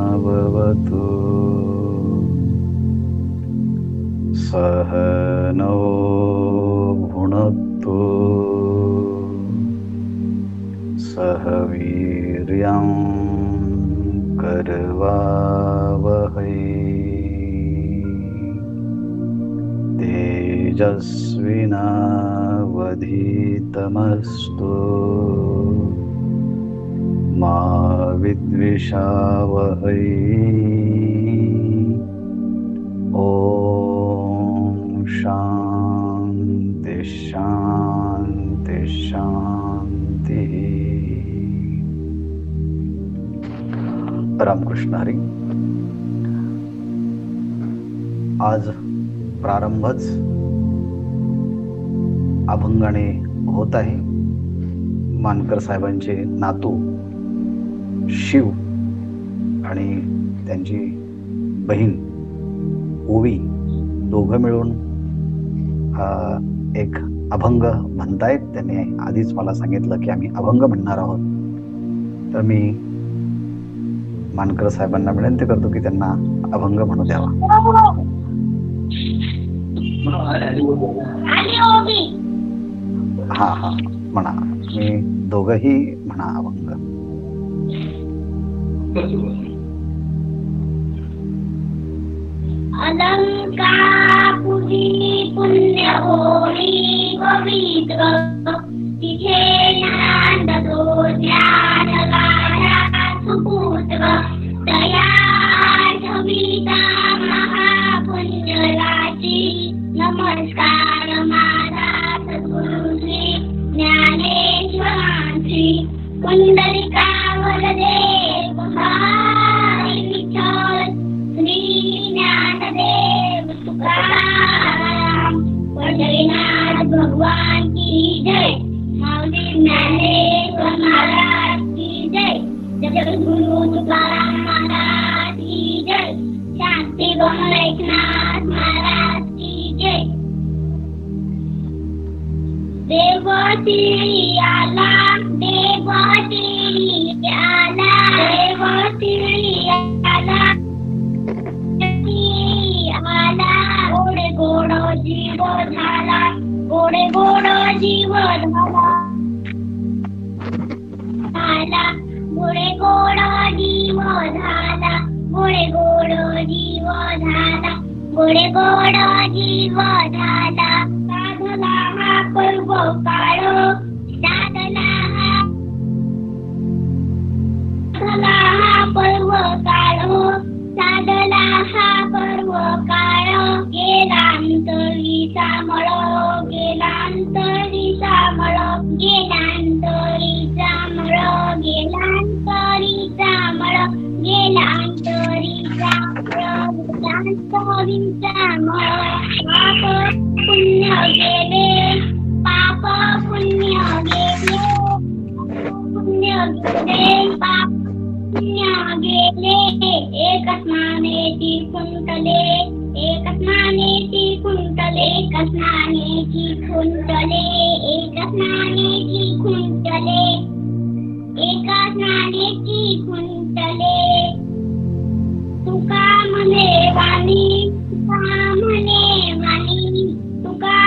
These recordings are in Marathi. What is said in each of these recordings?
सहनावतु सहनौ भुनक्तु सह वीर्यं करवावहै तेजस्विनावधीतमस्तु मा विद्विषावहै। ओम शांति शांति शांति। रामकृष्ण हरी। आज प्रारंभच अभंगाने होत आहे। मानकर साहेबांचे नातू शिव आणि त्यांची बहीण ओवी दोघं मिळून एक अभंग म्हणतायत। त्यांनी आधीच मला सांगितलं की आम्ही अभंग म्हणणार आहोत, तर मी मानकर साहेबांना विनंती करतो की त्यांना अभंग म्हणू द्यावा। हा हा म्हणा, मी दोघही म्हणा अभंग। अलंकापुरी पुण्य होळी पवित्र तिथे नांदतो ज्ञान गाढा सुपुत्र तया ठविता महापुण्यराची नमस्कार माझा सद्गुरुश्री ज्ञानेश्वरांची कुंडलिकावर देव हरी विठ्ठल श्री ज्ञानदेव तुकाराम पंढरीनाथ भगवान की जय। माऊली ज्ञानेश्वर महाराज की जय। जगद्गुरु तुकाराम महाराज की जय। शांती एकनाथ महाराज की जय। देवती आला देवती आला देवती आला आला गोडे गोड जीव झाला गोडे गोड जीव झाला आला गोडे गोड जीव झाला गोडे गोड जीव झाला गोडे गोड जीव झाला। साधला हा पर्व काळ साधला हा पर्व काळ साधला हा पर्व काळ गेलांतरी सामळ गेलांतरी सामळ गेलांतरी सामळ गेलांतरी सामळ गेलांतरी सामळ गेलांतरी सामळ पाप पुण्य गेले पाप पुण्य गेले पुण्य गेले पाप पुण्य गेले एक स्नानेची कुंटले एक स्नानेची कुंटले एक स्नानेची कुंटले एक स्नानेची कुंटले एक स्नानेची कुंटले तुका म्हणे वाणी तुका म्हणे वाणी तुका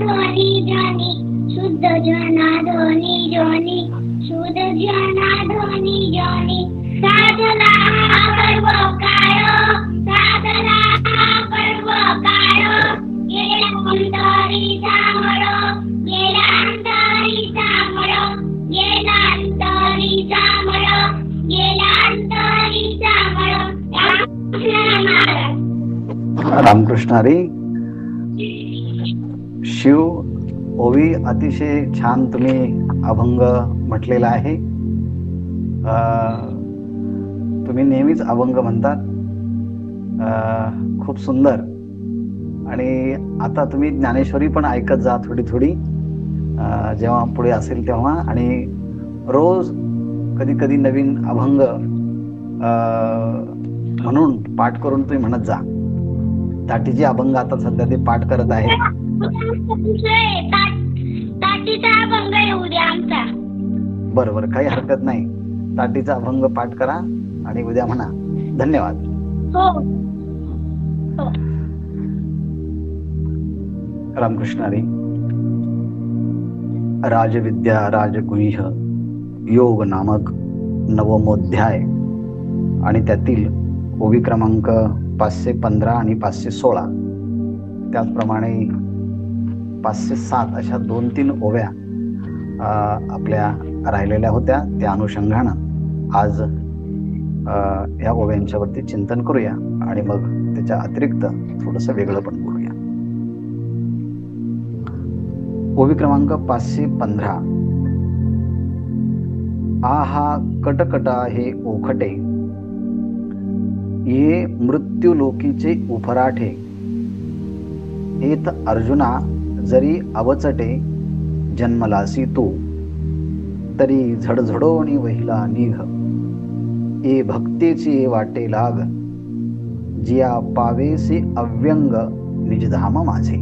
जनार्दनी जनी शुद्ध जनार्दनी जनी शुद्ध जनार्दनी जनी साधला हा पर्व काळ साधला हा पर्व काळ गेला अंतरी सामळ गेला अंतरी सामळ गेला अंतरी सामळ गेला अंतरी सामळ रामकृष्ण हरी. शिव ओवी अतिशय छान तुम्ही अभंग म्हटलेला आहे. तुम्ही नेहमीच अभंग म्हणतात, खूप सुंदर. आणि आता तुम्ही ज्ञानेश्वरी पण ऐकत जा थोडी थोडी, जेव्हा पुढे असेल तेव्हा. आणि रोज कधी कधी नवीन अभंग म्हणून पाठ करून तुम्ही म्हणत जा. ताटीचे अभंग आता सध्या ते पाठ करत आहेत. बरोबर, काही हरकत नाही. ताटीचा अभंग पाठ करा आणि उद्या म्हणा. धन्यवाद. रामकृष्ण हरी. राजविद्या राजगुह्य योग नामक नवमोध्याय आणि त्यातील ओवी क्रमांक 515 आणि 516, त्याचप्रमाणे 507 अशा 2-3 ओव्या आपल्या राहिलेल्या होत्या. त्या अनुषंगानं आज या ओव्यांच्यावरती चिंतन करूया आणि मग त्याच्या अतिरिक्त थोडंसं वेगळं पण बोलूया. ओवी क्रमांक 515. आहा कटकटा हे ओखटे ये मृत्यू लोकीचे उफराठे येत अर्जुना जरी अवचटे जन्मलासी तू तरी झडझडोनी वहिला निघ ए भक्तेची वाटे लाग जिया पावेसी अव्यंग निजधाम माझे.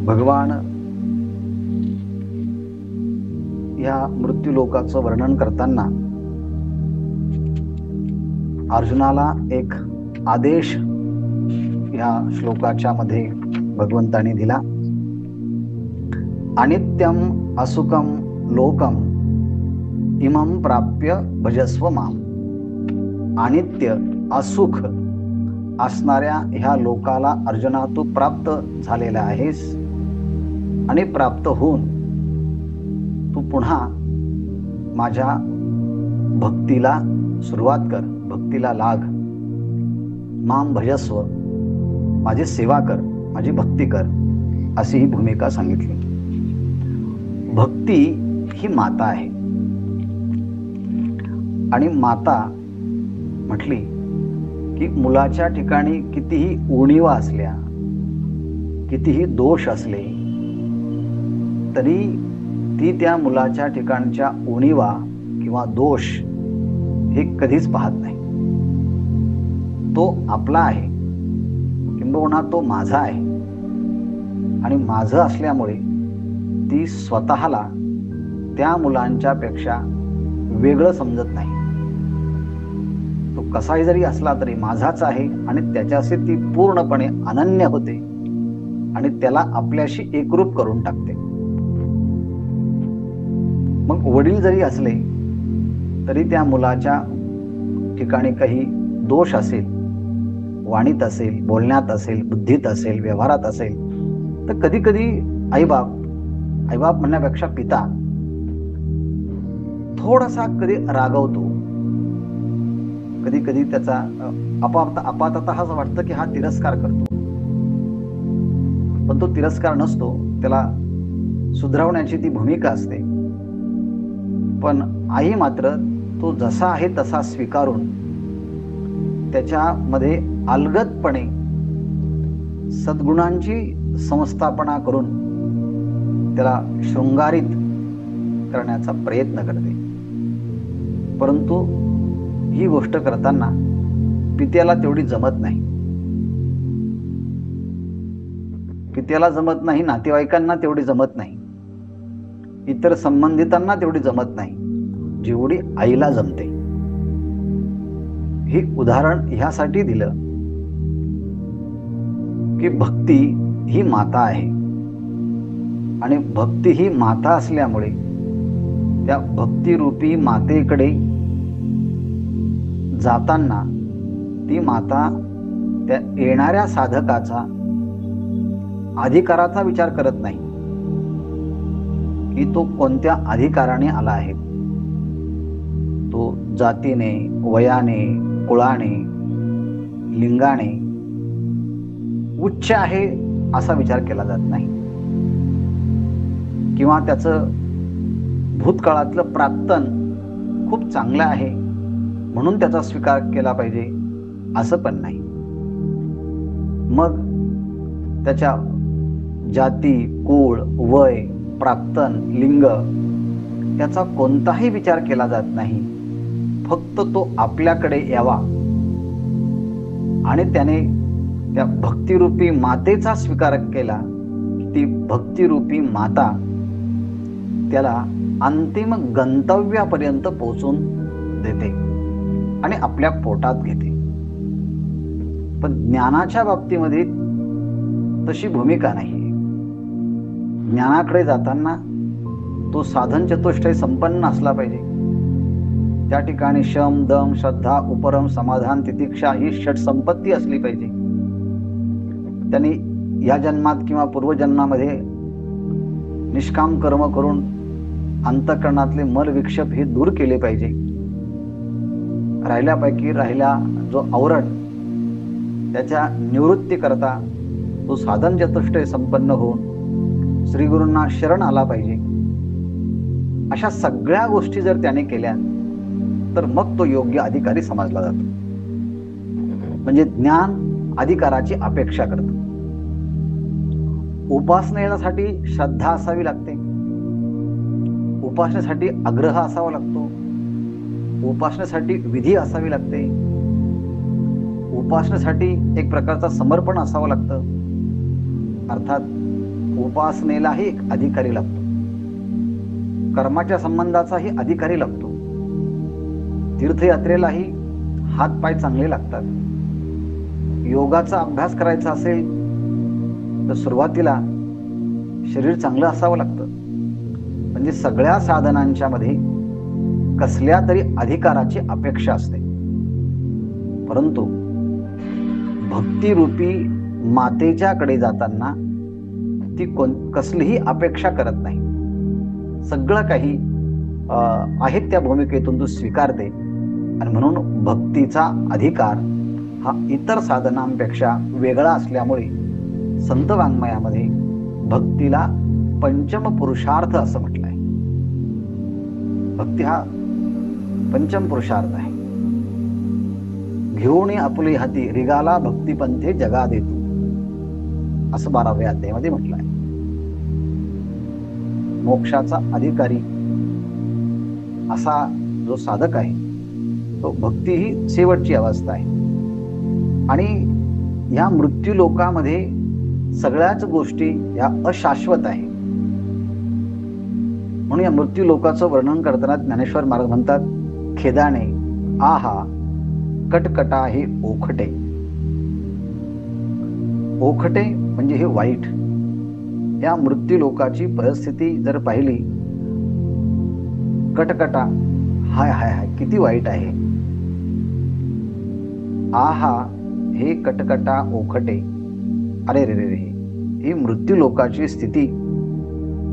भगवान या मृत्यूलोकाचं वर्णन करताना अर्जुनाला एक आदेश या श्लोकाच्या मध्ये भगवंताने दिला. अनित्यम असुकम लोकम इमं प्राप्य भजस्व माम. अनित्य असुख असणाऱ्या ह्या लोकाला अर्जुना तू प्राप्त झालेला आहेस आणि प्राप्त होऊन तू पुन्हा माझ्या भक्तीला सुरुवात कर, भक्तीला लाग. माम भजस्व, माझी सेवा कर, माझी भक्ती कर, अशी ही भूमिका सांगितली. भक्ती ही माता आहे आणि माता म्हटली की मुलाच्या ठिकाणी कितीही उणिवा असल्या, कितीही दोष असले तरी ती त्या मुलाच्या ठिकाणच्या उणिवा किंवा दोष हे कधीच पाहत नाही. तो आपला आहे, किंबहुना तो माझा आहे आणि माझं असल्यामुळे ती स्वतःला त्या मुलांच्या पेक्षा वेगळं समजत नाही. तो कसाही जरी असला तरी माझाच आहे आणि त्याच्याशी ती पूर्णपणे अनन्य होते आणि त्याला आपल्याशी एकरूप करून टाकते. मग वडील जरी असले तरी त्या मुलाच्या ठिकाणी काही दोष असेल, वाणीत असेल, बोलण्यात असेल, बुद्धीत असेल, व्यवहारात असेल, तर कधी कधी आईबाप म्हणण्यापेक्षा पिता थोडासा कधी रागवतो. कधी कधी त्याचा आपाततः असं वाटतं की हा तिरस्कार करतो, पण तो तिरस्कार नसतो, त्याला सुधरवण्याची ती भूमिका असते. पण आई मात्र तो जसा आहे तसा स्वीकारून त्याच्यामध्ये अलगदपणे सद्गुणांची संस्थापना करून त्याला शृंगारित करण्याचा प्रयत्न करते. परंतु ही गोष्ट करताना पित्याला तेवढी जमत नाही. पित्याला जमत नाही, नातेवाईकांना तेवढी जमत नाही, इतर संबंधितांना तेवढी जमत नाही जेवढी आईला जमते. हे उदाहरण ह्यासाठी दिलं की भक्ती ही माता आहे आणि भक्ती ही माता असल्यामुळे त्या भक्तिरूपी मातेकडे जाताना ती माता त्या येणाऱ्या साधकाचा अधिकाराचा विचार करत नाही की तो कोणत्या अधिकाराने आला आहे, तो जातीने, वयाने, कुळाने, लिंगाने उच्च आहे असा विचार केला जात नाही, किंवा त्याचं भूतकाळातलं प्राक्तन खूप चांगलं आहे म्हणून त्याचा स्वीकार केला पाहिजे असं पण नाही. मग त्याच्या जाती, कुळ, वय, प्राक्तन, लिंग याचा कोणताही विचार केला जात नाही. फक्त तो आपल्याकडे यावा आणि त्याने त्या भक्तिरूपी मातेचा स्वीकार केला, ती भक्तिरूपी माता त्याला अंतिम गंतव्यापर्यंत पोहोचून देते आणि आपल्या पोटात घेते. पण ज्ञानाच्या बाबतीमध्ये तशी भूमिका नाही. ज्ञानाकडे जाताना तो साधन चतुष्टय संपन्न असला पाहिजे. त्या ठिकाणी शम, दम, श्रद्धा, उपरम, समाधान, तितिक्षा ही षट संपत्ती असली पाहिजे. त्यांनी या जन्मात किंवा पूर्वजन्मामध्ये निष्काम कर्म करून अंतःकरणातले मल विक्षेप हे दूर केले पाहिजे. राहिल्यापैकी राहिला जो आवरण त्याच्या निवृत्ती करता तो साधन चतुष्टय संपन्न होऊन श्री गुरूंना शरण आला पाहिजे. अशा सगळ्या गोष्टी जर त्याने केल्या तर मग तो योग्य अधिकारी समजला जातो. म्हणजे ज्ञान अधिकाराची अपेक्षा करतो. उपासनेसाठी श्रद्धा असावी लागते, उपासनेसाठी आग्रह असावा लागतो, उपासनेसाठी विधी असावी लागते, उपासनेसाठी एक प्रकारचा समर्पण असावं लागतं. अर्थात उपासनेलाही एक अधिकारी लागतो, कर्माच्या संबंधाचाही अधिकारी लागतो, तीर्थयात्रेलाही हातपाय चांगले लागतात. योगाचा अभ्यास करायचा असेल तर सुरुवातीला शरीर चांगलं असावं लागतं. म्हणजे सगळ्या साधनांच्या मध्ये कसल्या तरी अधिकाराची अपेक्षा असते. परंतु भक्तिरूपी मातेच्याकडे जाताना ती कसलीही अपेक्षा करत नाही. सगळं काही आहे त्या भूमिकेतून तू स्वीकारते आणि म्हणून भक्तीचा अधिकार हा इतर साधनांपेक्षा वेगळा असल्यामुळे संत वाङ्मयामध्ये भक्तीला पंचम पुरुषार्थ असं म्हटलंय. भक्ती हा पंचम पुरुषार्थ आहे. घेऊन आपुले हाती रिगाला भक्तिपंथे जगा देतो असं 12व्या अध्यायामध्ये म्हटलंय. मोक्षाचा अधिकारी असा जो साधक आहे तो भक्ती ही शेवटची अवस्था आहे. आणि या मृत्यू लोकामध्ये सगळ्याच गोष्टी या अशाश्वत आहे. म्हणून या मृत्यू लोकाचं वर्णन करताना ज्ञानेश्वर महाराज म्हणतात, खेदाने आहा कटकटा हे ओखटे. ओखटे म्हणजे हे वाईट. या मृत्यू लोकाची परिस्थिती जर पाहिली, कटकटा हाय हाय हाय किती वाईट आहे. आहा हे कटकटा ओखटे, अरे रे रे रे, ही मृत्यू लोकाची स्थिती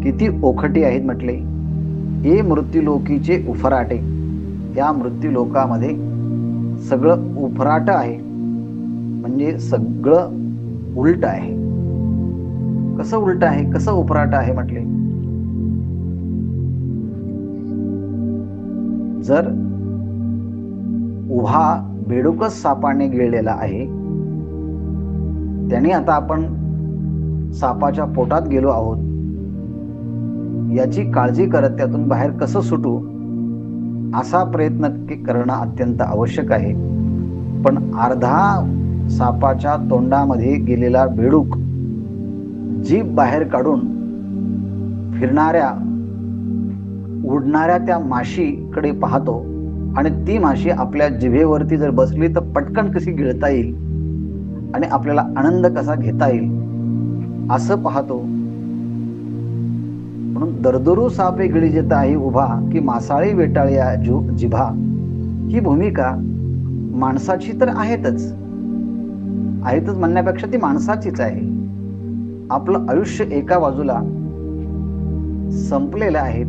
किती ओखटी आहेत म्हटले. हे मृत्यू लोकीचे उफराटे. या मृत्यू लोकामध्ये सगळं उफराट आहे, म्हणजे सगळं उलट आहे. कसं उलट आहे, कसं उफराट आहे म्हटले. जर उभा बेडूकच सापाने गिळलेला आहे, त्याने आता आपण सापाच्या पोटात गेलो आहोत याची काळजी करत त्यातून बाहेर कसं सुटू असा प्रयत्न करणं अत्यंत आवश्यक आहे. पण अर्धा सापाच्या तोंडामध्ये गेलेला बेडूक जीभ बाहेर काढून फिरणाऱ्या उडणाऱ्या त्या माशीकडे पाहतो आणि ती माशी आपल्या जिभेवरती जर बसली तर पटकन कशी गिळता येईल आणि आपल्याला आनंद कसा घेता येईल असं पाहतो. म्हणून दरदरू सापे गिळी जेता आहे उभा, की मासाळी वेटाळ्या जिभा. ही भूमिका माणसाची तर आहेतच म्हणण्यापेक्षा ती माणसाचीच आहे. आपलं आयुष्य एका बाजूला संपलेलं आहे,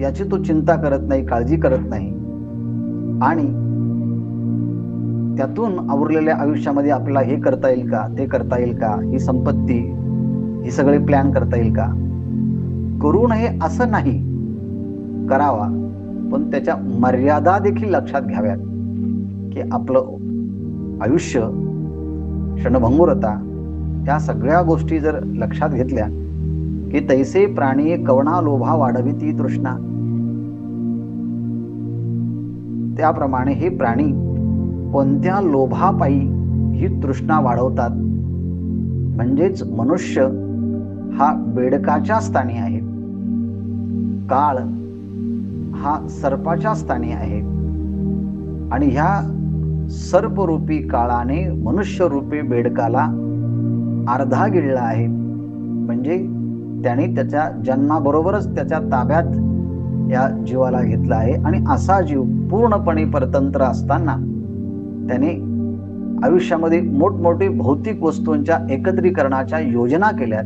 याची तो चिंता करत नाही, काळजी करत नाही. आणि त्यातून आवरलेल्या आयुष्यामध्ये आपल्याला हे करता येईल का, ते करता येईल का, ही संपत्ती, हे सगळे प्लॅन करता येईल का. करू नये असं नाही, करावा, पण त्याच्या मर्यादा देखील लक्षात घ्याव्यात. की आपलं आयुष्य, क्षणभंगुरता, या सगळ्या गोष्टी जर लक्षात घेतल्या की तैसे प्राणी कवना लोभा वाढविती तृष्णा, त्याप्रमाणे हे प्राणी कोणत्या लोभापायी ही तृष्णा वाढवतात. म्हणजेच मनुष्य हा बेडकाच्या स्थानी आहे, काळ हा सर्पाच्या स्थानी आहे. आणि ह्या सर्परूपी काळाने मनुष्यरूपी बेडकाला अर्धा गिळला आहे. म्हणजे त्याने त्याच्या जन्माबरोबरच त्याच्या ताब्यात या जीवाला घेतला आहे. आणि असा जीव पूर्णपणे परतंत्र असताना त्याने आयुष्यामध्ये मोठमोठे भौतिक वस्तूंच्या एकत्रीकरणाच्या योजना केल्यात.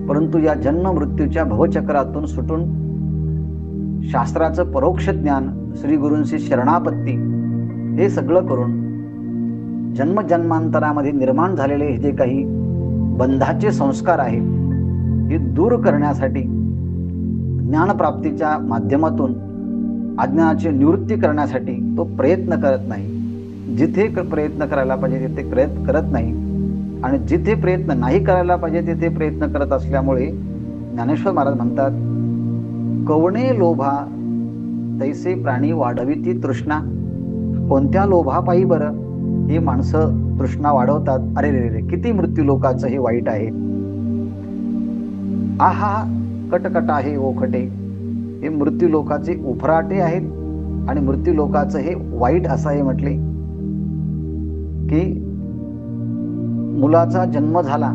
परंतु या जन्म मृत्यूच्या भवचक्रातून सुटून शास्त्राचं परोक्ष ज्ञान, श्री गुरूंची शरणापत्ती, हे सगळं करून जन्मजन्मांतरामध्ये निर्माण झालेले हे जे काही बंधाचे संस्कार आहेत हे दूर करण्यासाठी ज्ञानप्राप्तीच्या माध्यमातून अज्ञानाची निवृत्ती करण्यासाठी तो प्रयत्न करत नाही. जिथे प्रयत्न करायला पाहिजे तिथे प्रयत्न करत नाही, आणि जिथे प्रयत्न नाही करायला पाहिजे तिथे प्रयत्न करत असल्यामुळे ज्ञानेश्वर महाराज म्हणतात, कवणे लोभा तैसे प्राणी वाढविती तृष्णा. कोणत्या लोभापायी बरं ही माणसं तृष्णा वाढवतात. अरे रे रे, किती मृत्यू लोकाचं हे वाईट आहे. आहा कटकट आहे ओखटे. हे मृत्यू लोकाचे उफराटे आहेत. आणि मृत्यू लोकाचं हे वाईट असं हे म्हटले की मुलाचा जन्म झाला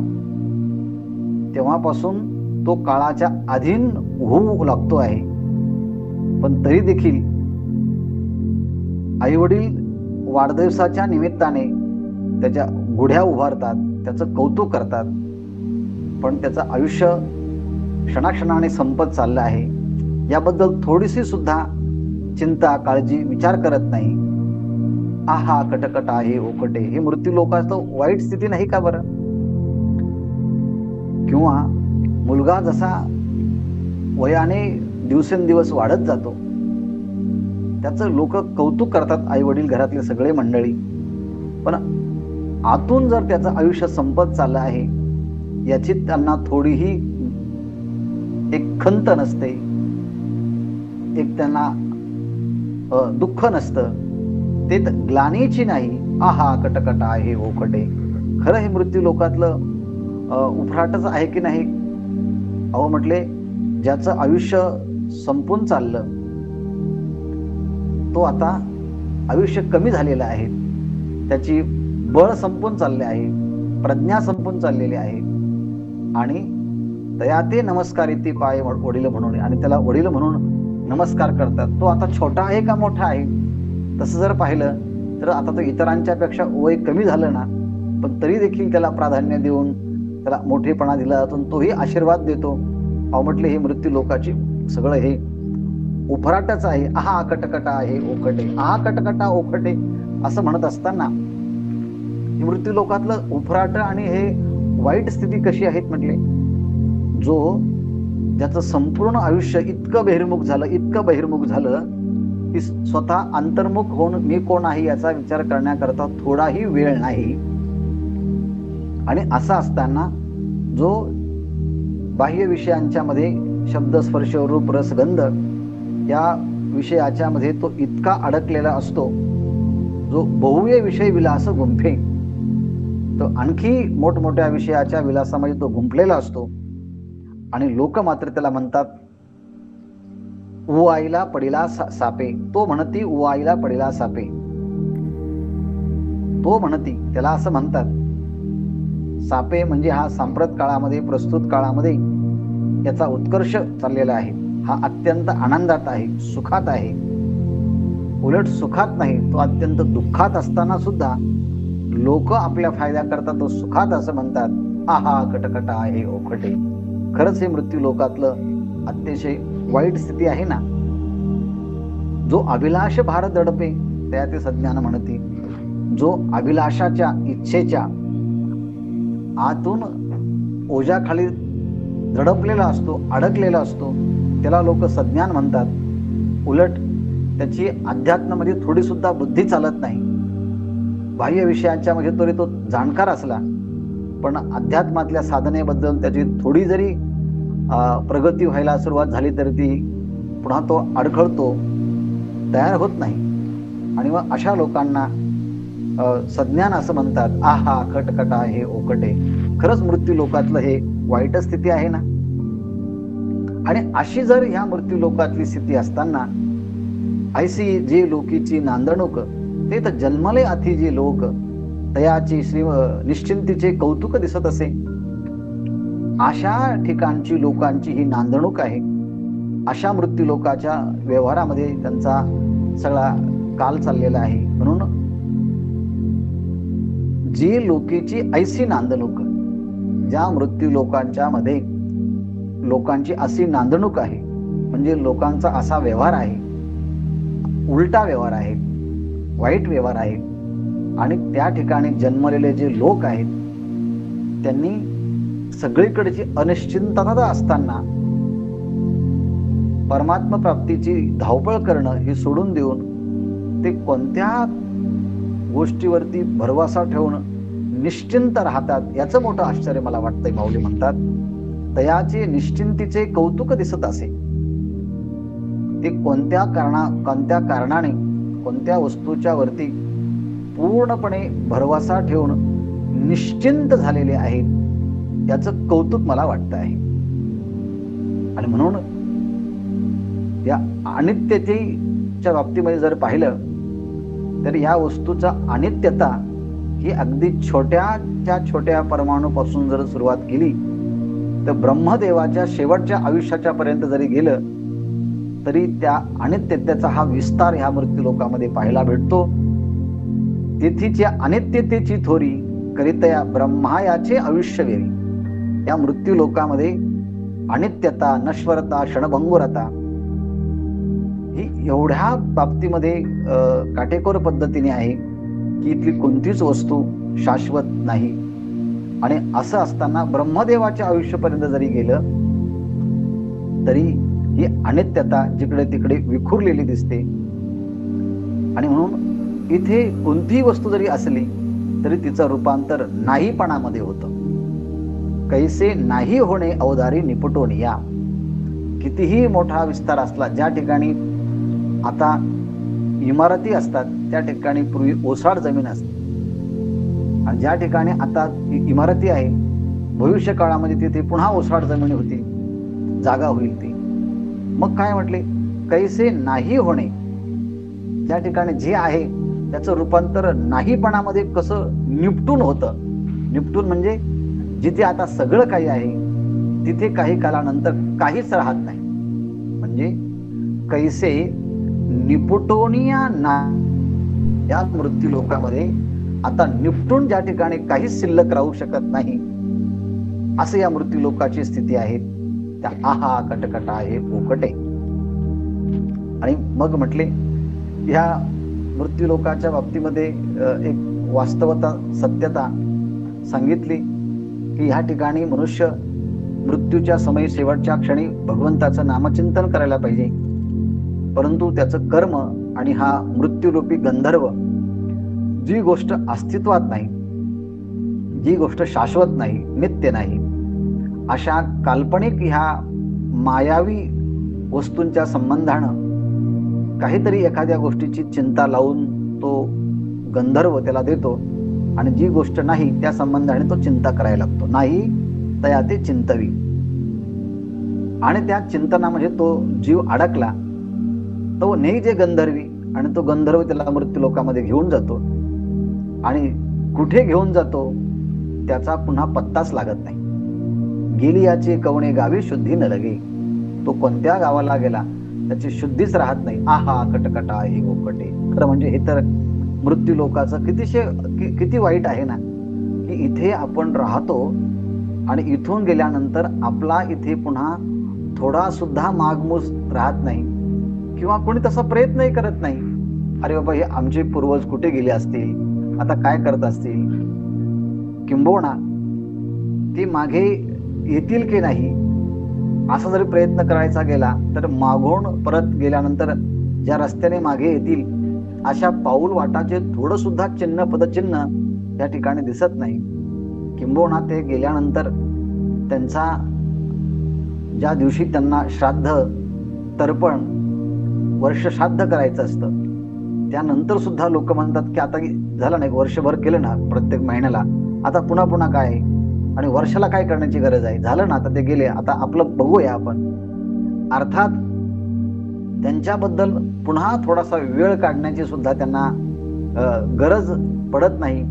तेव्हापासून तो काळाच्या अधीन होऊ लागतो आहे. पण तरी देखील आईवडील वाढदिवसाच्या निमित्ताने त्याच्या गुढ्या उभारतात, त्याचं कौतुक करतात. पण त्याचं आयुष्य क्षणाक्षणाने संपत चाललं आहे याबद्दल थोडीशी सुद्धा चिंता, काळजी, विचार करत नाही. आहा कटकट आहे ओकटे. हे मृत्यू लोकांचं वाईट स्थिती नाही का बरं. किंवा मुलगा जसा वयाने दिवसेंदिवस वाढत जातो त्याचं लोक कौतुक करतात, आई वडील, घरातले सगळे मंडळी. पण आतून जर त्याचं आयुष्य संपत चाललं आहे याची त्यांना थोडीही एक खंत नसते, एक त्यांना दुःख नसतं, ते ग्लानीची नाही. आहा कटकट आहे ओखटे. खरं हे मृत्यू लोकातलं उफराटच आहे की नाही. अहो म्हटले, ज्याचं आयुष्य संपून चाललं तो आता आयुष्य कमी झालेलं आहे, त्याची बळ संपून चालले आहे, प्रज्ञा संपून चाललेली आहे. आणि तया ते नमस्कार इति पाय वडील म्हणून, आणि त्याला वडील म्हणून नमस्कार करतात. तो आता छोटा आहे का मोठा आहे. तसं जर पाहिलं तर आता तो इतरांच्या पेक्षा वय कमी झालं ना, पण तरी देखील त्याला प्राधान्य देऊन त्याला मोठेपणा दिला जातो, तोही आशीर्वाद देतो. अहो म्हटले, हे मृत्यू लोकाची सगळं हे उफराटच आहे. आहा कटकटा आहे ओखटे. आहा कटकटा ओखटे असं म्हणत असताना मृत्यू लोकातलं उफराट आणि हे वाईट स्थिती कशी आहेत म्हटले. जो ज्याचं संपूर्ण आयुष्य इतकं बहिर्मुख झालं की स्वतः अंतर्मुख होऊन मी कोण आहे याचा विचार करण्याकरता थोडाही वेळ नाही. आणि असं असताना जो बाह्य विषयांच्या मध्ये शब्द, स्पर्श, रूप, रस, गंध या विषयाच्या मध्ये तो इतका अडकलेला असतो, जो बहुव्य विषय विलास गुंफे, तो आणखी मोठमोठ्या विषयाच्या विलासामध्ये तो गुंफलेला असतो. आणि लोक मात्र त्याला म्हणतात उआईला पडिला सापे. तो म्हणती उआईला पडिला सापे. तो म्हणती, त्याला असं म्हणतात. सापे म्हणजे हा सांप्रत काळामध्ये, प्रस्तुत काळामध्ये याचा उत्कर्ष चाललेला आहे. हा अत्यंत आनंदात आहे, सुखात आहे. उलट सुखात नाही, तो अत्यंत दुःखात असताना सुद्धा लोक आपल्या फायद्याकरता तो सुखात असं म्हणतात. आहा कटकटा आहे ओखटे. खरंच हे मृत्यू लोकातलं अतिशय वाईट स्थिती आहे ना. जो अभिलाष भार दडपे त्या ते सज्ञान म्हणते. जो अभिलाषाच्या, इच्छेच्या आतून ओझ्याखाली दडपलेला असतो, अडकलेला असतो, त्याला लोक सज्ञान म्हणतात. उलट त्याची अध्यात्मामध्ये थोडी सुद्धा बुद्धी चालत नाही. बाह्य विषयांच्या मध्ये तरी तो जाणकार असला, पण अध्यात्मातल्या साधनेबद्दल त्याची थोडी जरी प्रगती व्हायला सुरुवात झाली तरी ती पुन्हा तो अडखळतो, तयार होत नाही. आणि मग अशा लोकांना सज्ञान असं म्हणतात. आहा कटकटा हे ओकटे. खरंच मृत्यू लोकातलं हे वाईट स्थिती आहे ना. आणि अशी जर ह्या मृत्यू लोकातली स्थिती असताना ऐसी जे लोकीची नांदणूक, ते तर जन्मले अति जे लोक, तयाची श्री निश्चिंतीचे कौतुक दिसत असे. अशा ठिकाणची लोकांची ही नांदणूक आहे. अशा मृत्यू लोकाच्या व्यवहारामध्ये त्यांचा सगळा काल चाललेला आहे. म्हणून जी लोकीची ऐसी नांदणूक, ज्या मृत्यू लोकांच्या मध्ये लोकांची अशी नांदणूक आहे, म्हणजे लोकांचा असा व्यवहार आहे, उलटा व्यवहार आहे, वाईट व्यवहार आहे. आणि त्या ठिकाणी जन्मलेले जे लोक आहेत त्यांनी सगळीकडची अनिश्चितता असताना परमात्मा प्राप्तीची धावपळ करणं हे सोडून देऊन ते कोणत्या गोष्टीवरती भरवसा ठेवून निश्चिंत राहतात, याचं मोठं आश्चर्य मला वाटतंय. माऊली म्हणतात, तयाचे निश्चिंतीचे कौतुक दिसत असे. ते कोणत्या कारणाने, कोणत्या वस्तूच्या वरती पूर्णपणे भरवसा ठेवून निश्चिंत झालेले आहेत, याचं कौतुक मला वाटतं आहे. आणि म्हणून या अनित्यतेच्या बाबतीमध्ये जर पाहिलं तर या वस्तूचा अनित्यता ही अगदी छोट्याच्या छोट्या परमाणूपासून जर सुरुवात केली तर ब्रह्मदेवाच्या शेवटच्या आयुष्याच्या पर्यंत जरी गेलं तरी त्या अनित्यतेचा हा विस्तार ह्या मृत्यू लोकामध्ये पाहायला भेटतो. तिथीच्या अनित्यतेची थोरी करितया ब्रह्मायाचे आयुष्य वेरी. या मृत्यू लोकामध्ये अनित्यता, नश्वरता, क्षणभंगुरता ही एवढ्या बाबतीमध्ये काटेकोर पद्धतीने आहे की इथली कोणतीच वस्तू शाश्वत नाही. आणि असं असताना ब्रह्मदेवाच्या आयुष्यापर्यंत जरी गेलं तरी ही अनित्यता जिकडे तिकडे विखुरलेली दिसते. आणि म्हणून इथे कोणतीही वस्तू जरी असली तरी तिचं रूपांतर नाहीपणामध्ये होतं. कैसे नाही होणे अवधारी निपटून या. कितीही मोठा विस्तार असला, ज्या ठिकाणी आता इमारती असतात त्या ठिकाणी पूर्वी ओसाड जमीन असते, आणि ज्या ठिकाणी आता इमारती आहे भविष्य काळामध्ये तिथे पुन्हा ओसाड जमीन होती, जागा होईल ती. मग काय म्हटले, कैसे नाही होणे. ज्या ठिकाणी जे आहे त्याचं रूपांतर नाहीपणामध्ये कसं निपटून होतं. निपटून म्हणजे जिथे आता सगळं काही आहे तिथे काही कालानंतर काहीच राहत नाही. म्हणजे कैसे निपटोनिया ना. या मृत्यू लोकामध्ये आता निपटून ज्या ठिकाणी काहीच शिल्लक राहू शकत नाही असं या मृत्यू लोकाची स्थिती आहे. त्या आहा कटकटा आहे पोकटे. आणि मग म्हटले ह्या मृत्यू लोकाच्या बाबतीमध्ये एक वास्तवता, सत्यता सांगितली की ह्या ठिकाणी मनुष्य मृत्यूच्या समयी शेवटच्या क्षणी भगवंताचं नामचिंतन करायला पाहिजे. परंतु त्याचं कर्म आणि हा मृत्यूरूपी गंधर्व, जी गोष्ट अस्तित्वात नाही, जी गोष्ट शाश्वत नाही, नित्य नाही, अशा काल्पनिक ह्या मायावी वस्तूंच्या संबंधानं काहीतरी एखाद्या गोष्टीची चिंता लावून तो गंधर्व त्याला देतो, आणि जी गोष्ट नाही त्या संबंधाने तो चिंता करायला लागतो. नाही तया ते चिंतवी. आणि त्या चिंतनामध्ये तो जीव अडकला, तो नेई जे गंधर्वी, आणि तो गंधर्व त्याला मृत्यू लोकामध्ये घेऊन जातो. आणि कुठे घेऊन जातो त्याचा पुन्हा पत्ताच लागत नाही. गेली याची कवणे गावी शुद्धी न लगे. तो कोणत्या गावाला गेला त्याची शुद्धीच राहत नाही. आहा कटकटा हे गोकटे. खरं म्हणजे हे तर मृत्यू लोकाचं किती वाईट आहे ना, की इथे आपण राहतो आणि इथून गेल्यानंतर आपला इथे पुन्हा थोडा सुद्धा मागमूस राहत नाही किंवा कोणी तसा प्रयत्नही करत नाही. अरे बाबा, हे आमचे पूर्वज कुठे गेले असतील, आता काय करत असतील, किंबहुना ते मागे येतील की नाही असा जरी प्रयत्न करायचा गेला तर मागून परत गेल्यानंतर ज्या रस्त्याने मागे येतील अशा पाऊल वाटाचे थोडं सुद्धा चिन्ह पदचिन्ह या ठिकाणी दिसत नाही. किंबहुना ते गेल्यानंतर त्यांचा ज्या दिवशी त्यांना श्राद्ध तर्पण वर्ष श्राद्ध करायचं असतं त्यानंतर सुद्धा लोक म्हणतात की आता झालं नाही, वर्षभर केलं ना प्रत्येक महिन्याला, आता पुन्हा काय आणि वर्षाला काय करण्याची गरज आहे, झालं ना आता ते गेले, आता आपलं बघूया आपण. अर्थात त्यांच्याबद्दल पुन्हा थोडासा वेळ काढण्याची सुद्धा त्यांना गरज पडत नाही.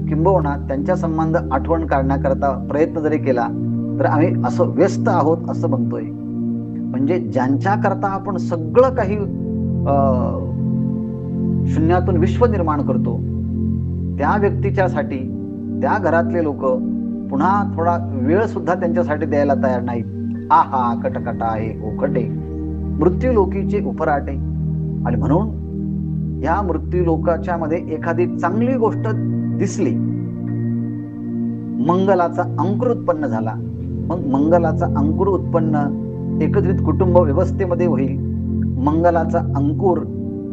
किंबहुना त्यांच्या संबंध आठवण काढण्याकरता प्रयत्न जरी केला तर आम्ही असं व्यस्त आहोत असं म्हणतोय. म्हणजे ज्यांच्याकरता आपण सगळं काही शून्यातून विश्व निर्माण करतो त्या व्यक्तीच्यासाठी त्या घरातले लोक पुन्हा थोडा वेळ सुद्धा त्यांच्यासाठी द्यायला तयार नाहीत. आहा कटकटा आहे ओखटे मृत्यू लोकीचे उपराटे. आणि म्हणून या मृत्यू लोकाच्या मध्ये एखादी चांगली गोष्ट दिसली, मंगलाचा अंकुर उत्पन्न झाला, मग मंगलाचा अंकुर उत्पन्न एकत्रित कुटुंब व्यवस्थेमध्ये होईल. मंगलाचा अंकुर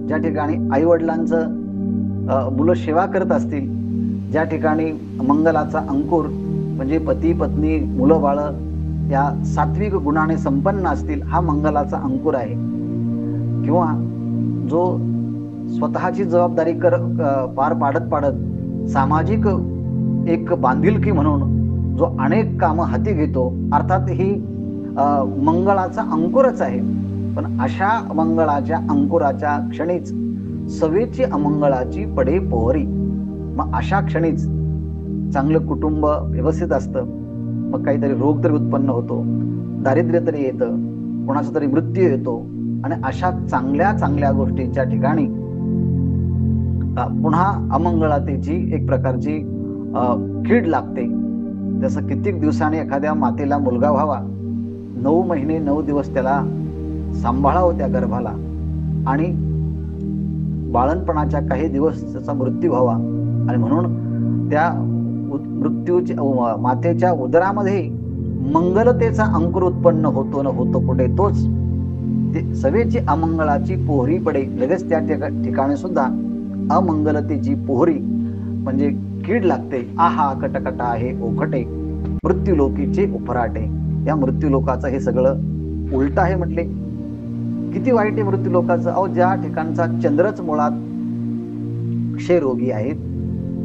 ज्या ठिकाणी आई वडिलांचं मुलं सेवा करत असतील, ज्या ठिकाणी मंगलाचा अंकुर म्हणजे पती पत्नी मुलं बाळ या सात्विक गुणाने संपन्न असतील, हा मंगलाचा अंकुर आहे. किंवा जो स्वतःची जबाबदारी पार पाडत सामाजिक एक बांधिलकी म्हणून जो अनेक कामं हाती घेतो, अर्थात ही मंगळाचा अंकुरच आहे. पण अशा मंगळाच्या अंकुराच्या क्षणीच सवेची अमंगळाची पडे पोहरी. मग अशा क्षणीच चांगलं कुटुंब व्यवस्थित असतं, मग काहीतरी रोग तरी उत्पन्न होतो, दारिद्र्य तरी येतं, कोणाचा तरी मृत्यू येतो आणि अशा चांगल्या गोष्टींच्या ठिकाणी पुन्हा अमंगळातेची एक प्रकारची कीड लागते. जसं कित्येक दिवसांनी एखाद्या मातेला मुलगा व्हावा, 9 महिने 9 दिवस त्याला सांभाळावं त्या गर्भाला आणि बाळणपणाच्या काही दिवस त्याचा मृत्यू व्हावा. आणि म्हणून त्या मातेच्या उदरामध्ये मंगलतेचा अंकुर उत्पन्न होतो न होतो कुठे, तोच ते सवेची अमंगळाची पोहरी पडे. लगेच त्या ठिकाणी सुद्धा अमंगलतेची पोहरी म्हणजे कीड लागते. आहा कटकटा आहे ओखटे मृत्यू लोकीचे उपराटे. या मृत्यू लोकाचं हे सगळं उलट आहे म्हटले. किती वाईट आहे मृत्यू लोकाचं. अहो, ज्या ठिकाणचा चंद्रच मुळात क्षयरोगी आहे,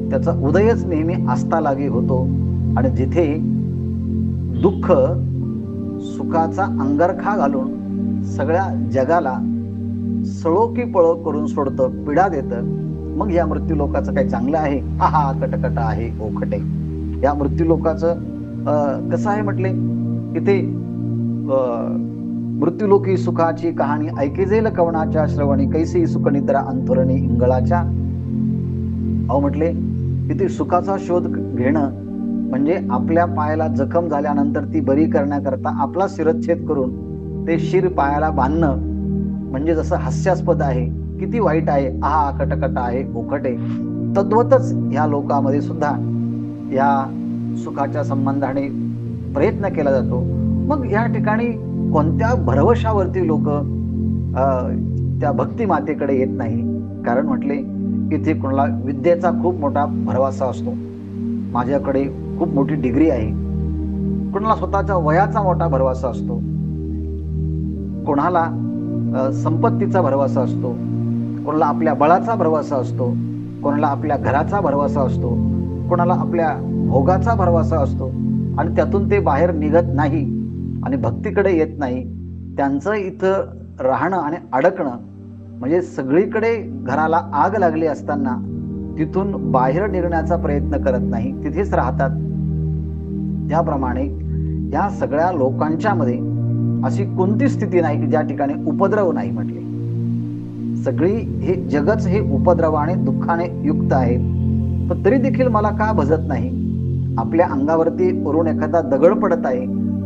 त्याचा उदयच नेहमी आस्थालागी होतो आणि जिथे दुःख सुखाचा अंगरखा घालून सगळ्या जगाला सळो की पळो करून सोडतं, पीडा देतं, मग या मृत्यू लोकाचं काही चांगलं आहे. आहा कटकटा आहे ओखटे. या मृत्यू लोकाचं कसं आहे म्हटले की ते मृत्यूलोकी सुखाची कहाणी ऐके जाईल कवनाच्या श्रवणी, कैसी सुखनिद्रा अंतुरणी इंगळाच्या. अहो म्हटले की ते सुखाचा शोध घेणं म्हणजे आपल्या पायाला जखम झाल्यानंतर ती बरी करण्याकरता आपला शिरच्छेद करून ते शिर पायाला बांधणं म्हणजे जसं हास्यास्पद आहे, किती वाईट आहे. आहा कटकटा आहे ओखटे. तद्वतच ह्या लोकांमध्ये सुद्धा या सुखाच्या संबंधाने प्रयत्न केला जातो. मग या ठिकाणी कोणत्या भरवशावरती लोक त्या भक्ती मातेकडे येत नाही. कारण म्हटले इथे कोणाला विद्येचा खूप मोठा भरवसा असतो, माझ्याकडे खूप मोठी डिग्री आहे, कोणाला स्वतःच्या वयाचा मोठा भरवसा असतो, कोणाला संपत्तीचा भरवसा असतो, कोणाला आपल्या बळाचा भरवसा असतो, कोणाला आपल्या घराचा भरवसा असतो, कोणाला आपल्या भोगाचा भरवसा असतो आणि त्यातून ते बाहेर निघत नाही आणि भक्तीकडे येत नाही. त्यांचं इथं राहणं आणि अडकणं म्हणजे सगळीकडे घराला आग लागली असताना तिथून बाहेर निघण्याचा प्रयत्न करत नाही, तिथेच राहतात. त्याप्रमाणे या सगळ्या लोकांच्या मध्ये अशी कोणती स्थिती नाही की ज्या ठिकाणी उपद्रव नाही म्हटले. सगळी हे जगच हे उपद्रवाने दुःखाने युक्त आहे. पण तरी देखील मला का भजत नाही? आपल्या अंगावरती वरून एखादा दगड पडत आहे,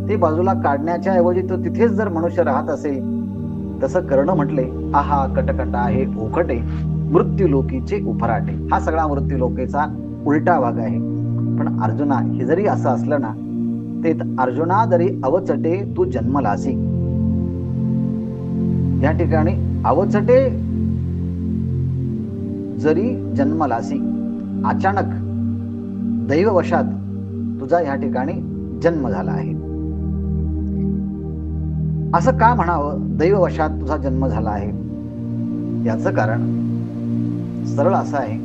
ते बाजूला काढण्याच्या ऐवजी तो तिथेच जर मनुष्य राहत असेल, तसं करणं म्हटले. आहा कटकटा हे ओखटे मृत्यूलोकीचे उफराटे. हा सगळा मृत्यूलोकेचा उलटा भाग आहे. पण अर्जुना, हे जरी असं असलं ना, ते अर्जुना जरी अवचटे तू जन्मलासी. या ठिकाणी अवचटे जरी जन्मलासी, अचानक दैववशात तुझा या ठिकाणी जन्म झाला आहे. असं का म्हणावं, दैववशात तुझा जन्म झाला आहे? याचं कारण सरळ असं आहे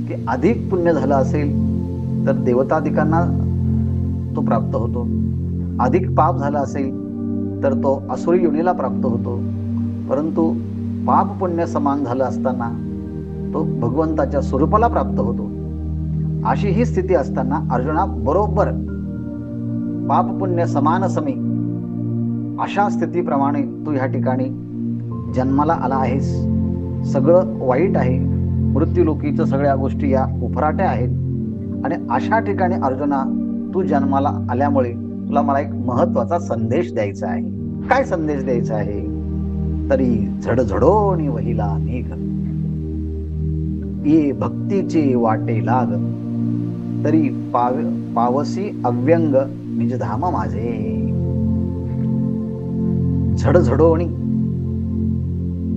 की अधिक पुण्य झालं असेल तर देवतादिकांना तो प्राप्त होतो. अधिक पाप झाला असेल तर तो असुरी योनीला प्राप्त होतो. परंतु पाप पुण्य समान झालं असताना तो भगवंताच्या स्वरूपाला प्राप्त होतो. अशी ही स्थिती असताना अर्जुना, बरोबर पाप पुण्य समान समी अशा स्थितीप्रमाणे तू ह्या ठिकाणी जन्माला आला आहेस. सगळं वाईट आहे, मृत्यूलोकीचं सगळ्या गोष्टी या उफराट्या आहेत. आणि अशा ठिकाणी अर्जुना तू जन्माला आल्यामुळे तुला मला एक महत्वाचा संदेश द्यायचा आहे. काय संदेश द्यायचा आहे? तरी झडझडोनी वहिला निघ, ये भक्तीचे वाटे लाग, तरी पावसी अव्यंग निजधाम माझे. झडझडोनी,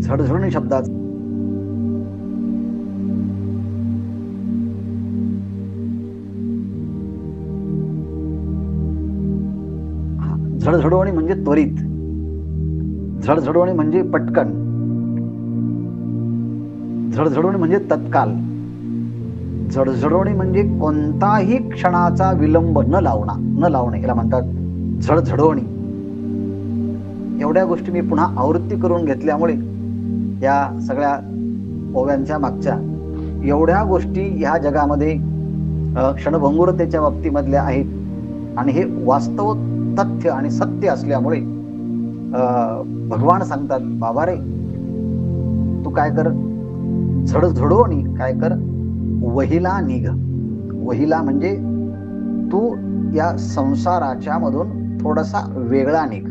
झडझडोनी शब्दाचा झडझडोणी म्हणजे त्वरित, झडझडोणी म्हणजे पटकन, झडझडोणी म्हणजे तत्काल, झडझडोणी म्हणजे कोणताही क्षणाचा विलंब न लावणे याला म्हणतात झडझडोणी. एवढ्या गोष्टी मी पुन्हा आवृत्ती करून घेतल्यामुळे या सगळ्या ओव्यांच्या मागच्या एवढ्या गोष्टी ह्या जगामध्ये क्षणभंगुरतेच्या बाबतीमधल्या आहेत. आणि हे वास्तव तथ्य आणि सत्य असल्यामुळे भगवान सांगतात, बाबा रे तू काय कर, झडझडोनी काय कर, वहिला निघ. वहिला म्हणजे तू या संसाराच्या मधून थोडासा वेगळा निघ.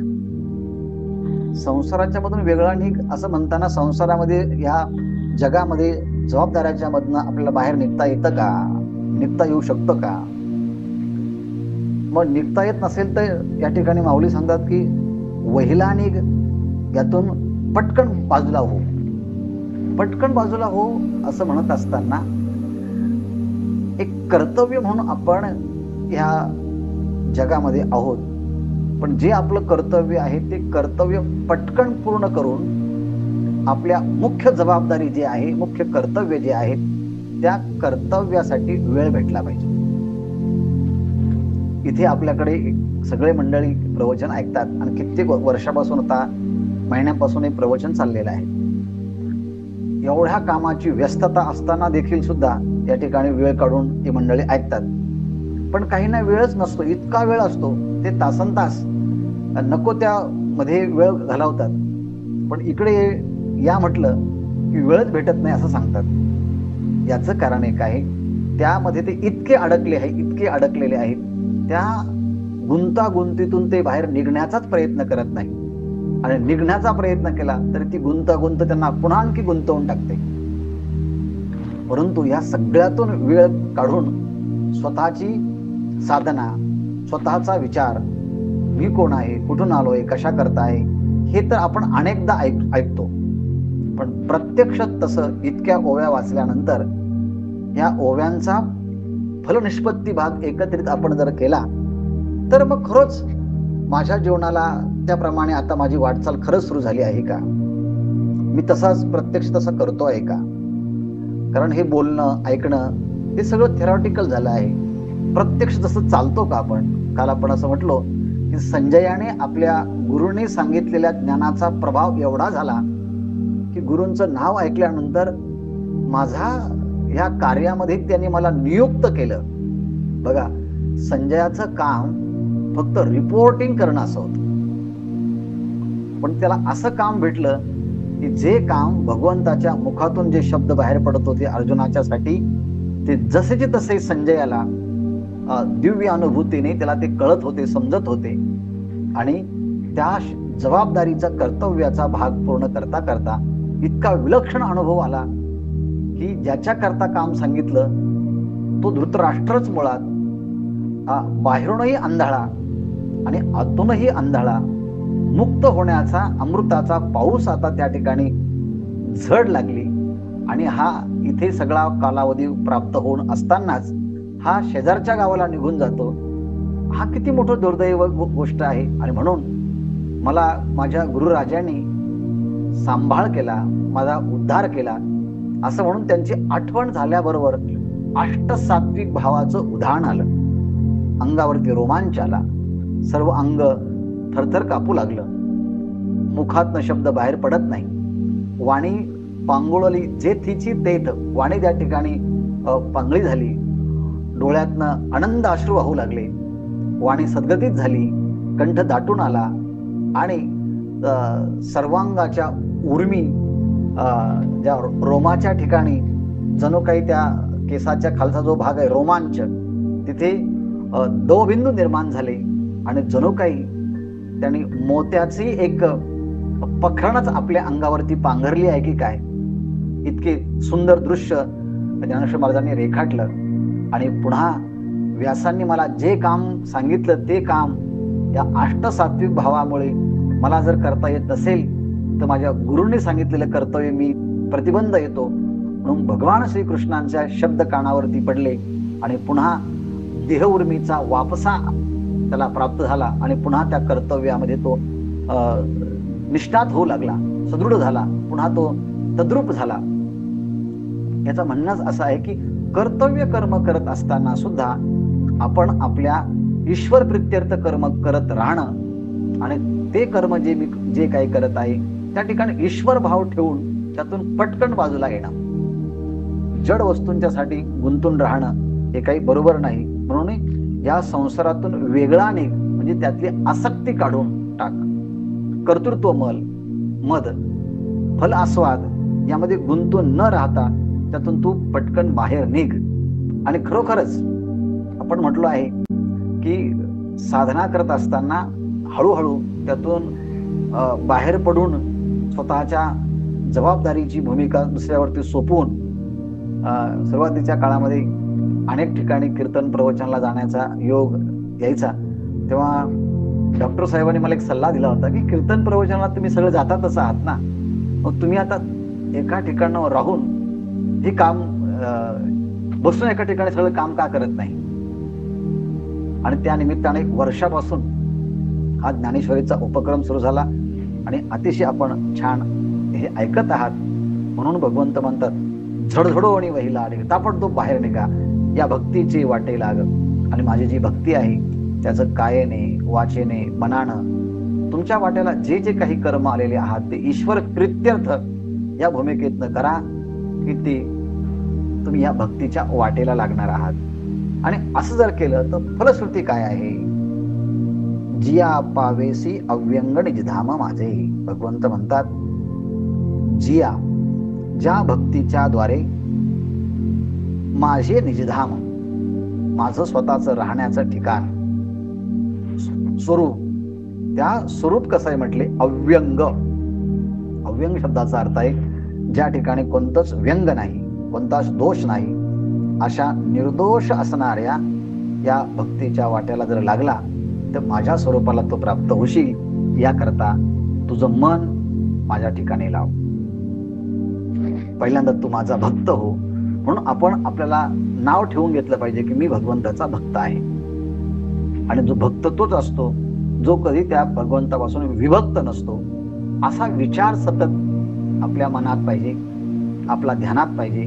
संसाराच्या मधून वेगळा निघ असं म्हणताना संसारामध्ये या जगामध्ये जबाबदाऱ्याच्या मधनं आपल्याला बाहेर निघता येतं का? निघता येऊ शकतं का? मग निघता येत नसेल तर या ठिकाणी माऊली सांगतात की वहिला निघ, यातून पटकन बाजूला हो. पटकन बाजूला हो असं म्हणत असताना एक कर्तव्य म्हणून आपण ह्या जगामध्ये आहोत. पण जे आपलं कर्तव्य आहे ते कर्तव्य पटकन पूर्ण करून आपल्या मुख्य जबाबदारी जे आहे, मुख्य कर्तव्य जे आहे, त्या कर्तव्यासाठी वेळ भेटला पाहिजे. इथे आपल्याकडे सगळे मंडळी प्रवचन ऐकतात आणि कित्येक वर्षापासून, आता महिन्यापासून हे प्रवचन चाललेलं आहे. एवढ्या कामाची व्यस्तता असताना देखील सुद्धा या ठिकाणी वेळ काढून ही मंडळी ऐकतात. पण काहींना वेळच नसतो, इतका वेळ असतो ते तासनतास नको त्यामध्ये वेळ घालवतात. पण इकडे या म्हटलं की वेळच भेटत नाही असं सांगतात. याचं कारण एक आहे, त्यामध्ये ते इतके अडकलेले आहेत, त्या गुंतागुंतीतून ते बाहेर निघण्याचाच प्रयत्न करत नाही. आणि निघण्याचा प्रयत्न केला तरी ती गुंतागुंत त्यांना पुन्हा आणखी गुंतवून टाकते. परंतु या सगळ्यातून वेळ काढून स्वतःची साधना, स्वतःचा विचार, मी कोण आहे, कुठून आलोय, कशा करता आहे, हे तर आपण अनेकदा ऐकतो. पण प्रत्यक्ष तसं इतक्या ओव्या वाचल्यानंतर या ओव्यांचा फलनिष्पत्ती भाग एकत्रित आपण जर केला तर मग खरंच माझ्या जीवनाला त्याप्रमाणे आता माझी वाटचाल खरंच सुरू झाली आहे का? मी तसाच प्रत्यक्ष तसं करतोय का? कारण हे बोलणं, ऐकणं हे सगळं थेरॉटिकल झालं आहे. प्रत्यक्ष तसं चालतो का आपण? काल आपण असं म्हटलो की संजयाने आपल्या गुरुने सांगितलेल्या ज्ञानाचा प्रभाव एवढा झाला की गुरूंचं नाव ऐकल्यानंतर माझा ह्या कार्यामध्ये त्यांनी मला नियुक्त केलं. बघा, संजयाचं काम फक्त रिपोर्टिंग करणं असं होतं, पण त्याला असं काम भेटलं की जे काम भगवंताच्या मुखातून जे शब्द बाहेर पडत होते अर्जुनाच्या साठी, ते जसेचे तसे संजयाला दिव्य अनुभूतीने त्याला ते कळत होते, समजत होते. आणि त्या जबाबदारीचा, कर्तव्याचा भाग पूर्ण करता करता इतका विलक्षण अनुभव आला की ज्याच्या करता काम सांगितलं तो धृतराष्ट्रच मुळात बाहेरूनही आंधळा आणि आतूनही आंधळा, मुक्त होण्याचा अमृताचा पाऊस आता त्या ठिकाणी झड लागली. आणि हा इथे सगळा कालावधी प्राप्त होऊन असतानाच हा शेजारच्या गावाला निघून जातो. हा किती मोठं दुर्दैव गोष्ट आहे. आणि म्हणून मला माझ्या गुरुराजांनी सांभाळ केला, माझा उद्धार केला, असं म्हणून त्यांची आठवण झाल्याबरोबर अष्टसात्विक भावाचं उधाण आलं. अंगावरती रोमांच आला, सर्व अंग थरथर कापू लागलं, मुखातनं शब्द बाहेर पडत नाही, वाणी पांगुळली जेथीची तेथ, वाणी त्या ठिकाणी पांगळी झाली, डोळ्यातनं आनंद अश्रू वाहू लागले, वाणी सद्गतीत झाली, कंठ दाटून आला आणि सर्वांगाच्या उर्मी, ज्या रोमाच्या ठिकाणी जणू काही त्या केसाच्या खालचा जो भाग आहे रोमांच, तिथे दवबिंदू निर्माण झाले आणि जणू काही त्यांनी मोत्याची एक पखरणच आपल्या अंगावरती पांघरली आहे की काय, इतके सुंदर दृश्य ज्ञानेश्वर महाराजांनी रेखाटलं. आणि पुन्हा व्यासांनी मला जे काम सांगितलं ते काम या अष्टसात्विक भावामुळे मला जर करता येत नसेल तर माझ्या गुरूंनी सांगितलेलं कर्तव्य मी प्रतिबंध येतो. म्हणून भगवान श्रीकृष्णांच्या शब्द कानावरती पडले आणि पुन्हा देह उर्मीचा वापसा त्याला प्राप्त झाला आणि पुन्हा त्या कर्तव्यामध्ये तो निष्ठात होऊ लागला, सदृढ झाला, पुन्हा तो तद्रूप झाला. याचं म्हणणंच असं आहे की कर्तव्य कर्म करत असताना सुद्धा आपण आपल्या ईश्वर प्रित्यर्थ कर्म करत राहणं आणि ते कर्म जे काही करत आहे त्या ठिकाणी ईश्वर भाव ठेवून त्यातून पटकन बाजूला येणं, जड वस्तूंच्या साठी गुंतून राहणं हे काही बरोबर नाही. म्हणून या संसारातून वेगळा निघ, म्हणजे त्यातली आसक्ती काढून टाक. कर्तृत्व मद, फल आस्वाद यामध्ये गुंतून न राहता त्यातून तू पटकन बाहेर निघ. आणि खरोखरच आपण म्हटलो आहे की साधना करत असताना हळूहळू त्यातून बाहेर पडून स्वतःच्या जबाबदारीची भूमिका दुसऱ्यावरती सोपवून सुरुवातीच्या काळामध्ये अनेक ठिकाणी कीर्तन प्रवचनाला जाण्याचा योग यायचा. तेव्हा डॉक्टर साहेबांनी मला एक सल्ला दिला होता की कीर्तन प्रवचनाला तुम्ही सगळं जातातच आहात ना, मग तुम्ही आता एका ठिकाणावर राहून हे काम बसून एका ठिकाणी सगळं काम का करत नाही. आणि त्या निमित्ताने वर्षापासून हा ज्ञानेश्वरीचा उपक्रम सुरू झाला आणि अतिशय आपण छान हे ऐकत आहात. म्हणून भगवंत म्हणतात झडझडो आणि वहिला आले, ताबडतोब बाहेर निघा, या भक्तीची वाटे लाग. आणि माझी जी भक्ती आहे त्याचं कायेने, वाचेने, मनानं तुमच्या वाट्याला जे जे काही कर्म आलेले आहात ते ईश्वर प्रित्यर्थ या भूमिकेतनं करा की ते तुम्ही या भक्तीच्या वाटेला लागणार आहात. आणि असं जर केलं तर फलश्रुती काय आहे, जिया पावेसी अव्यंग निजधाम माझे. भगवंत म्हणतात जिया, ज्या भक्तीच्या द्वारे माझे निजधाम, माझं स्वतःचं राहण्याचं ठिकाण, स्वरूप, त्या स्वरूप कसं आहे म्हटले अव्यंग. अव्यंग शब्दाचा अर्थ आहे ज्या ठिकाणी कोणतंच व्यंग नाही, कोणताच दोष नाही, अशा निर्दोष असणाऱ्या या भक्तीच्या वाट्याला जर लागला तर माझ्या स्वरूपाला तो प्राप्त होशील. याकरता तुझं मन माझ्या ठिकाणी लाव, पहिल्यांदा तू माझा भक्त हो. म्हणून आपण आपल्याला नाव ठेवून घेतलं पाहिजे की मी भगवंताचा भक्त आहे. आणि जो भक्त तोच असतो जो कधी त्या भगवंतापासून विभक्त नसतो. असा विचार सतत आपल्या मनात पाहिजे, आपल्या ध्यानात पाहिजे.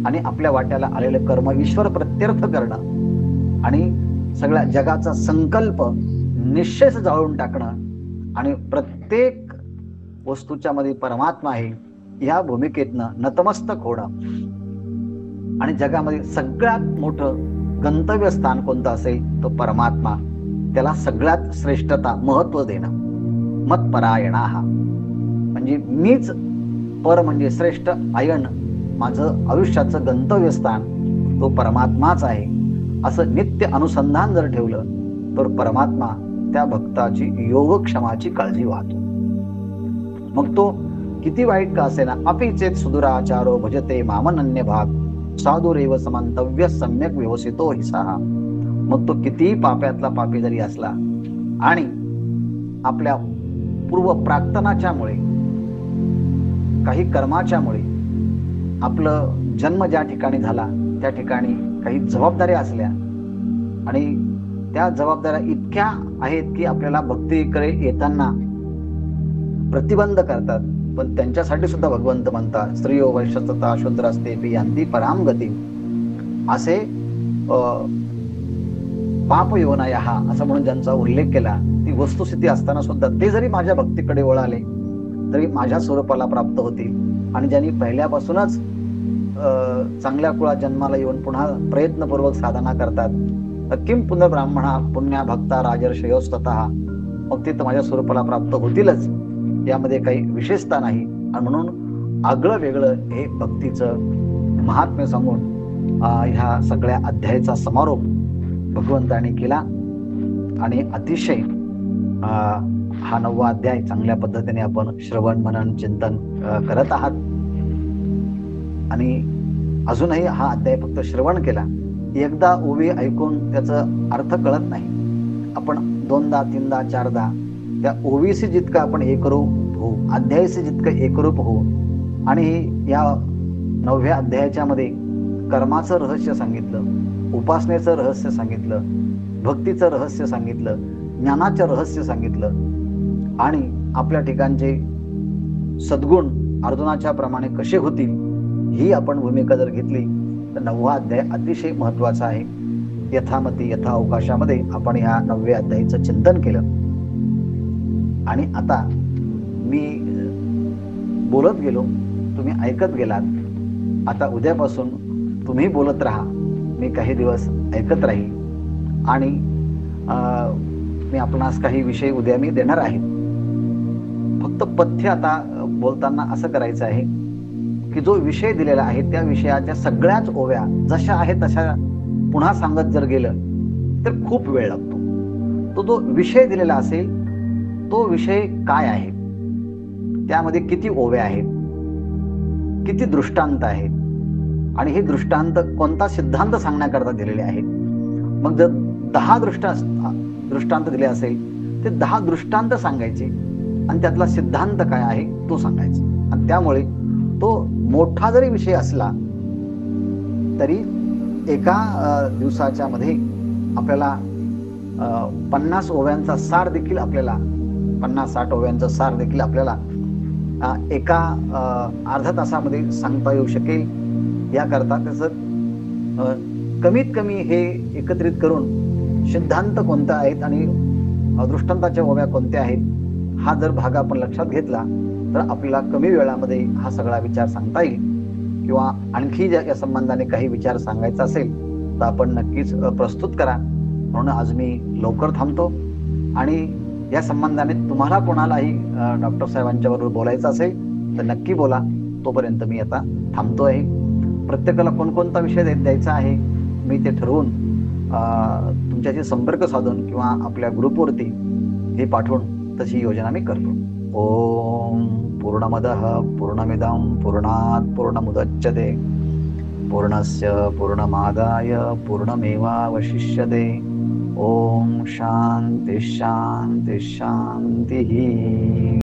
आणि आपल्या वाट्याला आलेलं कर्म ईश्वर प्रत्यर्थ करणं आणि सगळ्या जगाचा संकल्प निश्चयच जाळून टाकणं आणि प्रत्येक वस्तूच्या मध्ये परमात्मा आहे या भूमिकेतनं नतमस्तक होणं आणि जगामध्ये सगळ्यात मोठं गंतव्यस्थान कोणतं असेल तो परमात्मा, त्याला सगळ्यात श्रेष्ठता महत्व देणं. मत्परायणा म्हणजे मीच पर म्हणजे श्रेष्ठ, आयन माझं आयुष्याचं गंतव्यस्थान तो परमात्माच आहे असं नित्य अनुसंधान जर ठेवलं तर परमात्मा त्या भक्ताची योगक्षमाची काळजी वाहतो. मग तो किती वाईट का असेना, अपि चेत सुदुराचारो भजते मामनन्य भाग साधुरेव समंतव्य सम्यक व्यवसितो हिसाहा. मग तो कितीही पाप्यातला पापी जरी असला आणि आपल्या पूर्व प्राक्तनाच्यामुळे काही कर्माच्यामुळे आपलं जन्म ज्या ठिकाणी झाला त्या ठिकाणी काही जबाबदाऱ्या असल्या आणि त्या जबाबदाऱ्या इतक्या आहेत की आपल्याला भक्तीकडे येताना प्रतिबंध करतात, पण त्यांच्यासाठी सुद्धा भगवंत म्हणतात स्त्रियो वैश्यतता शूद्रस्ते पियांती पराम गती. असे पाप योनया असं म्हणून ज्यांचा उल्लेख केला, ती वस्तुस्थिती असताना सुद्धा ते जरी माझ्या भक्तीकडे वळाले तरी माझ्या स्वरूपाला प्राप्त होतील. आणि ज्यांनी पहिल्यापासूनच चांगल्या कुळात जन्माला येऊन पुन्हा प्रयत्नपूर्वक साधना करतात, किम पुनर्ब्राह्मणा पुण्या भक्ता राजर्षयोस्ततः, मग ते तर माझ्या स्वरूपाला प्राप्त होतीलच, यामध्ये काही विशेषता नाही. आणि म्हणून आगळं वेगळं हे भक्तीचं महात्म्य सांगून ह्या सगळ्या अध्यायाचा समारोप भगवंताने केला. आणि अतिशय हा 9वा अध्याय चांगल्या पद्धतीने आपण श्रवण मनन चिंतन करत आहात. आणि अजूनही हा अध्याय फक्त श्रवण केला, एकदा ओवी ऐकून त्याचा अर्थ कळत नाही. आपण 2दा 3दा 4दा त्या ओवीशी जितकं आपण एकरूप होऊ, अध्यायाशी जितकं एकरूप होऊ. आणि या 9व्या अध्यायाच्या मध्ये कर्माचं रहस्य सांगितलं, उपासनेचं रहस्य सांगितलं, भक्तीचं रहस्य सांगितलं, ज्ञानाचं रहस्य सांगितलं. आणि आपल्या ठिकाणचे सद्गुण अर्जुनाच्या प्रमाणे कसे होतील ही आपण भूमिका जर घेतली तर 9वा अध्याय अतिशय महत्वाचा आहे. यथामती यथा अवकाशामध्ये आपण ह्या 9व्या अध्यायाचं चिंतन केलं. आणि आता मी बोलत गेलो, तुम्ही ऐकत गेलात. आता उद्यापासून तुम्ही बोलत राहा, मी काही दिवस ऐकत राहील. आणि मी आपणास काही विषय उद्या मी देणार आहे. फक्त पथ्य आता बोलताना असं करायचं आहे की जो विषय दिलेला आहे त्या विषयाच्या सगळ्याच ओव्या जशा आहेत तशा पुन्हा सांगत जर गेलं तर खूप वेळ लागतो. तो जो विषय दिलेला असेल तो विषय काय आहे, त्यामध्ये किती ओव्या आहेत, किती दृष्टांत आहेत आणि हे दृष्टांत कोणता सिद्धांत सांगण्याकरता दिलेले आहेत. मग जर 10 दृष्टांत दिले असेल ते 10 दृष्टांत सांगायचे आणि त्यातला सिद्धांत काय आहे तो सांगायचा. आणि त्यामुळे तो मोठा जरी विषय असला तरी एका दिवसाच्या मध्ये आपल्याला 50 ओव्यांचा सार देखील आपल्याला 50-60 ओव्यांचा सार देखील आपल्याला एका अर्ध्या तासामध्ये सांगता येऊ शकेल. याकरता त्याचं कमीत कमी हे एकत्रित करून सिद्धांत कोणता आहेत आणि दृष्टांताच्या ओव्या कोणत्या आहेत हा जर भाग आपण लक्षात घेतला तर आपल्याला कमी वेळामध्ये हा सगळा विचार सांगता येईल. किंवा आणखी या संबंधाने काही विचार सांगायचा असेल तर आपण नक्कीच प्रस्तुत करा. म्हणून आज मी लवकर थांबतो. आणि या संबंधाने तुम्हाला कोणालाही डॉक्टर साहेबांच्या बरोबर बोलायचं असेल तर नक्की बोला. तोपर्यंत मी आता थांबतो आहे. प्रत्येकाला कोणकोणता विषय द्यायचा आहे मी ते ठरवून तुमच्याशी संपर्क साधून किंवा आपल्या ग्रुपवरती हे पाठवून तशी योजना मी करतो. ओम पूर्णमदः पूर्णमिदं पूर्णात् पूर्णमुदच्यते पूर्णस्य पूर्णमादाय पूर्णमेवावशिष्यते. ओम शांती शांती शांती.